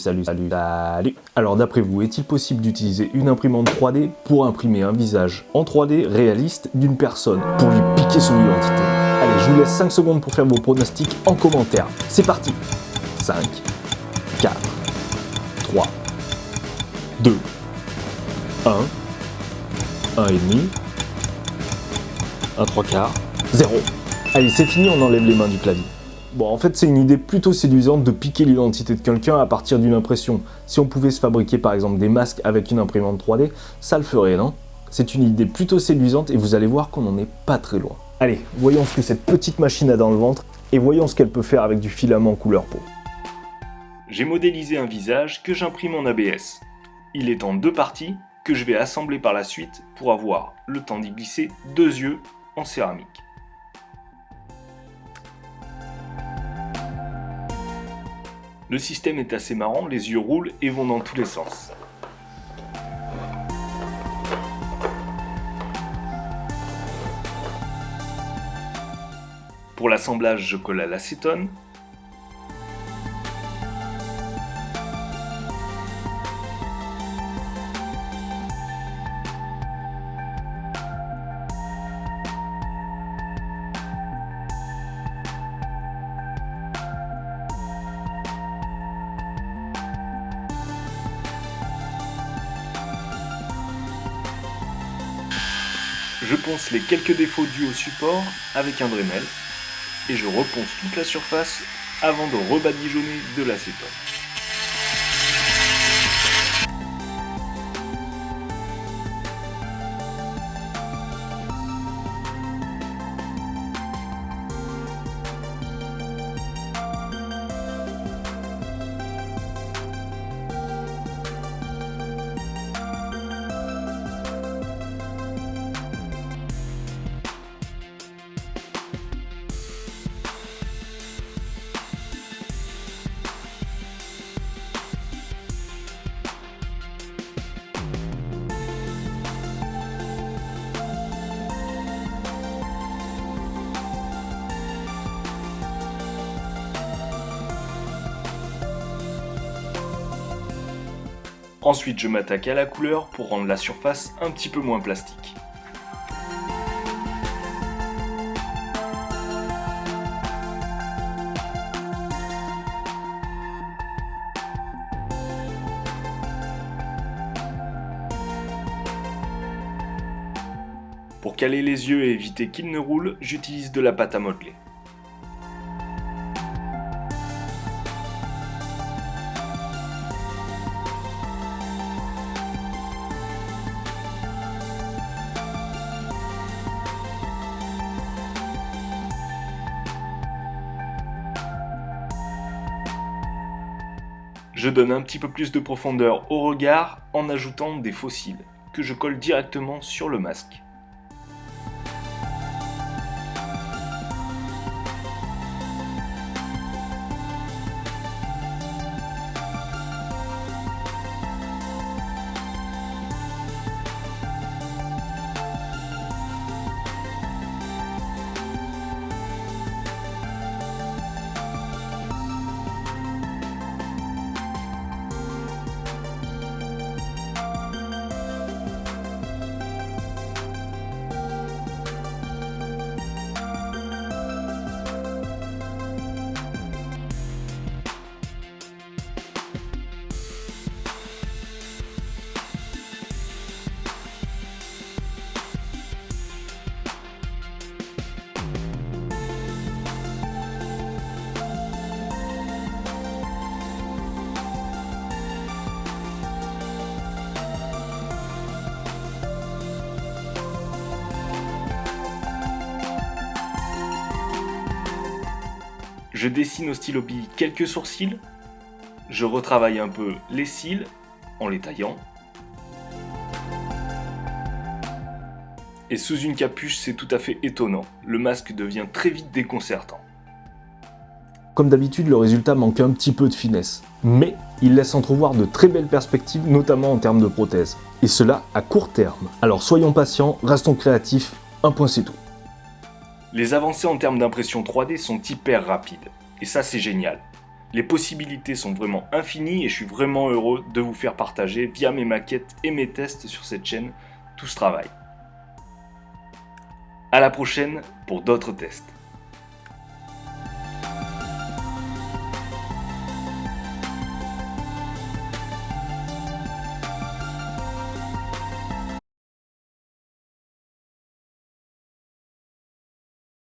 Salut. Alors d'après vous, est-il possible d'utiliser une imprimante 3D pour imprimer un visage en 3D réaliste d'une personne, pour lui piquer son identité? Allez, je vous laisse 5 secondes pour faire vos pronostics en commentaire. C'est parti. 5, 4, 3, 2, 1, 1,5, 1 3 quarts, 0. Allez, c'est fini, on enlève les mains du clavier. Bon, en fait, c'est une idée plutôt séduisante de piquer l'identité de quelqu'un à partir d'une impression. Si on pouvait se fabriquer par exemple des masques avec une imprimante 3D, ça le ferait, non? C'est une idée plutôt séduisante et vous allez voir qu'on n'en est pas très loin. Allez, voyons ce que cette petite machine a dans le ventre et voyons ce qu'elle peut faire avec du filament couleur peau. J'ai modélisé un visage que j'imprime en ABS. Il est en 2 parties que je vais assembler par la suite pour avoir le temps d'y glisser 2 yeux en céramique. Le système est assez marrant, les yeux roulent et vont dans tous les sens. Pour l'assemblage, je colle à l'acétone. Je ponce les quelques défauts dus au support avec un Dremel et je reponce toute la surface avant de rebadigeonner de l'acétone. Ensuite, je m'attaque à la couleur pour rendre la surface un petit peu moins plastique. Pour caler les yeux et éviter qu'ils ne roulent, j'utilise de la pâte à modeler. Je donne un petit peu plus de profondeur au regard en ajoutant des faux cils que je colle directement sur le masque. Je dessine au stylo bille quelques sourcils, je retravaille un peu les cils en les taillant. Et sous une capuche, c'est tout à fait étonnant, le masque devient très vite déconcertant. Comme d'habitude, le résultat manque un petit peu de finesse, mais il laisse entrevoir de très belles perspectives, notamment en termes de prothèses. Et cela à court terme. Alors soyons patients, restons créatifs, un point c'est tout. Les avancées en termes d'impression 3D sont hyper rapides, et ça c'est génial. Les possibilités sont vraiment infinies et je suis vraiment heureux de vous faire partager via mes maquettes et mes tests sur cette chaîne tout ce travail. À la prochaine pour d'autres tests.